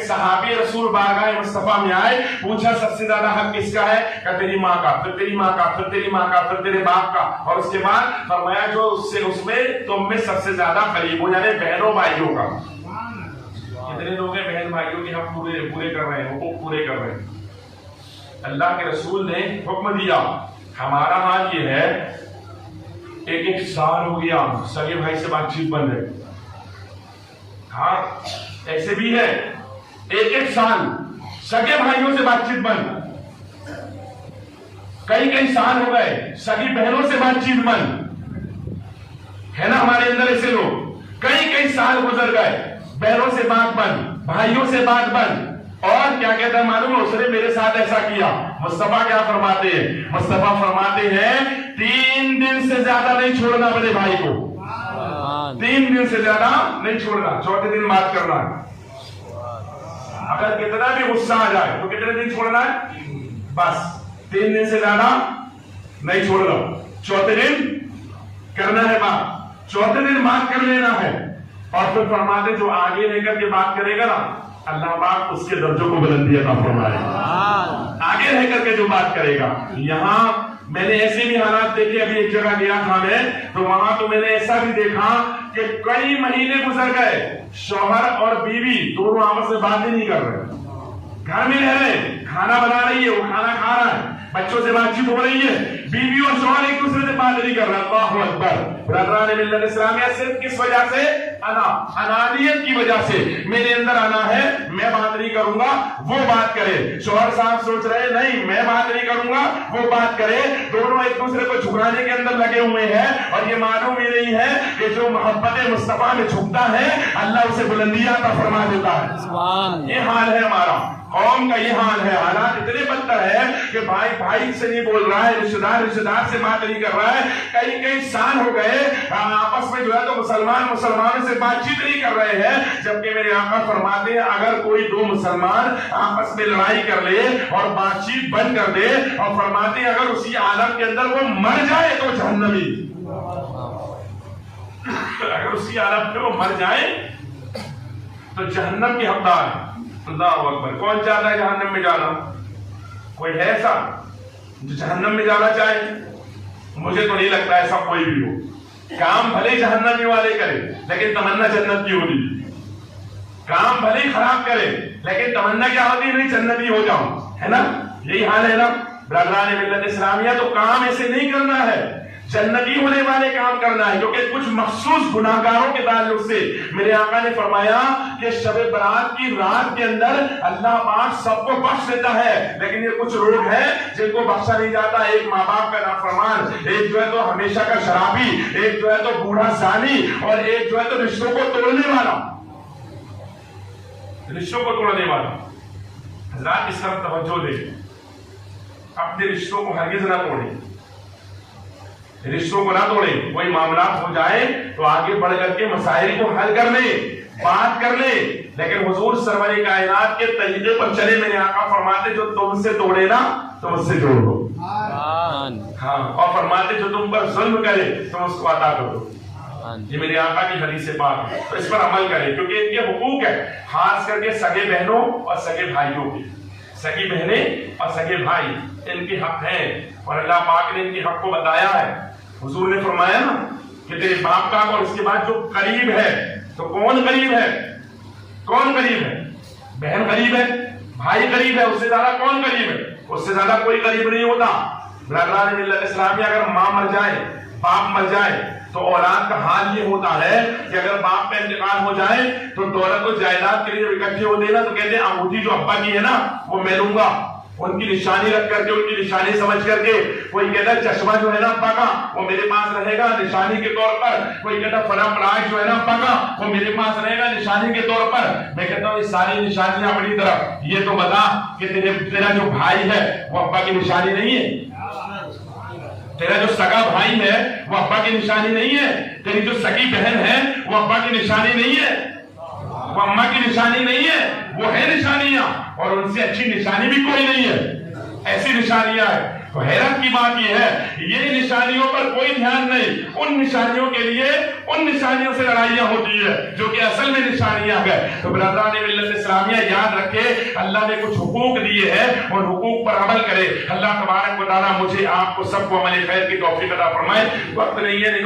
सहाबी रसूल बारगाह मुस्तफा में आए, पूछा सबसे ज्यादा हक किसका है? कहा तेरी माँ का, फिर तेरी माँ का, फिर तेरी माँ का, फिर तेरे बाप का, और उसके बाद फरमाया जो उससे उसमें तुम में सबसे ज्यादा करीब हो, यानी बहनों भाइयों का। कितने लोग हैं बहन भाइयों के हम पूरे कर रहे हैं, वो पूरे कर रहे हैं। अल्लाह के रसूल ने हुक्म दिया। हमारा हाल ये है, एक साल हो गया सगे भाई से बातचीत बंद है। हाँ ऐसे भी है, एक साल सगे भाइयों से बातचीत बंद, कई साल हो गए सगी बहनों से बातचीत बंद है ना। हमारे अंदर ऐसे लोग कई साल गुजर गए, बहनों से बात बंद, भाइयों से बात बंद। और क्या कहता है मालूम है? उसने मेरे साथ ऐसा किया। मुस्तफा क्या फरमाते हैं? मुस्तफा फरमाते हैं 3 दिन से ज्यादा नहीं छोड़ना अपने भाई को, 3 दिन से ज्यादा नहीं छोड़ना, चौथे दिन बात करना है। अगर कितना भी गुस्सा आ जाए तो कितने दिन छोड़ना है? बस 3 दिन से ज्यादा नहीं छोड़ना, चौथे दिन करना है बात, चौथे दिन बात कर लेना है। और फिर फरमाते जो आगे लेकर के बात करेगा ना, अल्लाह पाक उसके दर्जों को बुलंदी अता फरमाए। आगे रह करके जो बात करेगा। यहाँ मैंने ऐसे भी हालात देखे, अभी एक जगह गया था मैं, तो वहां तो मैंने ऐसा भी देखा कि कई महीने गुजर गए, शौहर और बीवी दोनों आपस में बात ही नहीं कर रहे, घर में रह रहे, खाना बना रही है, वो खाना खा रहा है, बच्चों से बातचीत हो रही है, बीवी और शौहर एक दूसरे से बात नहीं कर रहा। अल्लाहु अकबर। ब्रदरान मिल्लत इस्लामिया सिर्फ किस वजह से? अनानियत की वजह से। मेरे अंदर आना है, मैं बात नहीं करूंगा, वो बात करे। शौहर साहब सोच रहे नहीं मैं बात नहीं करूंगा, वो बात करे। दोनों एक दूसरे को झुकाने के अंदर लगे हुए हैं, और ये मालूम ही नहीं है कि जो मोहब्बत मुस्तफा में झुकता है अल्लाह उसे बुलंदियां अता फरमा देता है। ये हाल है हमारा, कौम का ये हाल है। हालात इतने बदतर है कि भाई भाई से नहीं बोल रहा है, रिश्तेदार से बात नहीं कर रहा है, कई साल हो गए आपस में जो है तो मुसलमानों से बातचीत नहीं कर रहे हैं। जबकि मेरे आका फरमाते हैं अगर कोई दो मुसलमान आपस में लड़ाई कर ले और बातचीत बंद कर दे, और फरमाते हैं अगर उसी आलम के अंदर वो मर जाए तो जहन्नमी, अगर उसी आलम में वो मर जाए तो जहन्नम की हकदार है। अल्लाह अकबर। कौन चाहता है जहन्नम में जाना? कोई है ऐसा जो जहन्नम में जाना चाहे? मुझे तो नहीं लगता ऐसा कोई भी हो। काम भले जहन्नमी वाले करे लेकिन तमन्ना जन्नत की होती, काम भले ही खराब करे लेकिन तमन्ना क्या होती? नहीं जन्नती हो जाऊं, है ना? यही हाल है ना ब्रदरान मिल्लत इस्लामिया। तो काम ऐसे नहीं करना है, जन्नती होने वाले काम करना है, क्योंकि कुछ मखसूस गुनाहगारों के ताल्लुक से मेरे आका ने फरमाया कि शब बरात की रात के अंदर अल्लाह पाक सबको बख्श देता है, लेकिन ये कुछ लोग हैं जिनको बख्शा नहीं जाता। एक माँ बाप का नाफरमान, एक जो है तो हमेशा का शराबी, एक जो है तो बूढ़ा जानी, और एक जो है तो रिश्तों को तोड़ने वाला, रिश्तों को तोड़ने वाला। हज़रात इस तरफ तवज्जो दें, अपने रिश्तों को हरगिज़ ना तोड़ें, रिश्तों को ना तोड़े। कोई मामला हो जाए तो आगे बढ़ करके मसाइल को हल कर ले, बात कर ले, लेकिन हुजूर सरवरे कायनात के तरीके पर चले। मेरे आका फरमाते जो तुमसे तोड़े ना तो मुझसे जोड़ लो, हाँ, और फरमाते जो तुम पर जुल्म करे तुम उसको अता कर दो। ये मेरे आका की हदीस पाक है, तो इस पर अमल करें क्योंकि इनके हुकूक है, खास करके सगे बहनों और सगे भाइयों के। सगी बहनें और सगे भाई इनके हक हैं, और अल्लाह पाक ने इनके हक को बताया है। हुजूर ने फरमाया ना कि तेरे बाप का, और उसके बाद जो करीब है, तो कौन करीब है? कौन करीब है? बहन करीब है, भाई करीब है, उससे ज्यादा कौन करीब है? उससे ज्यादा कोई करीब नहीं होता। ब्रदरान मिल्लत इस्लामिया, अगर माँ मर जाए, बाप मर जाए, तो औलाद का हाल ये होता है कि अगर बाप का इंतकाल हो जाए तो दौलत और जायदाद के लिए जब इकट्ठे होते हैं ना, तो कहते हैं अंगूठी जो अब्बा की है ना वो मैं लूंगा। उनकी निशानी रख करके, उनकी निशानी समझ करके, कोई कहता है चश्मा जो है ना अब्बा का वो मेरे पास रहेगा निशानी के तौर पर, कोई कहता फला पराग जो है ना अब्बा का वो मेरे पास रहेगा निशानी के तौर पर। मैं कहता हूँ ये सारी निशानियां अपनी तरफ, ये तो बता कि तेरा जो भाई है वो अब्बा की निशानी नहीं है, तेरा जो सगा भाई है वो अब्बा की निशानी नहीं है, तेरी जो सगी बहन है वो अब्बा की निशानी नहीं है, वो अम्मा की निशानी नहीं है, वो है निशानियां, और उनसे अच्छी निशानी भी कोई नहीं है। ऐसी निशानियां है। تو حیرت کی بات یہ ہے یہ نشانیوں پر کوئی دھیان نہیں، ان نشانیوں کے لیے ان نشانیوں سے لڑائیاں ہوتی ہے جو کہ اصل میں نشانیاں ہیں۔ تو برادران ملت اسلامیہ یاد رکھے اللہ نے کچھ حقوق دیے ہیں اور حقوق پر عمل کرے۔ اللہ تبارک و تعالیٰ مجھے آپ کو سب کو عمل خیر کی توفیق عطا فرمائے۔ وقت نہیں ہے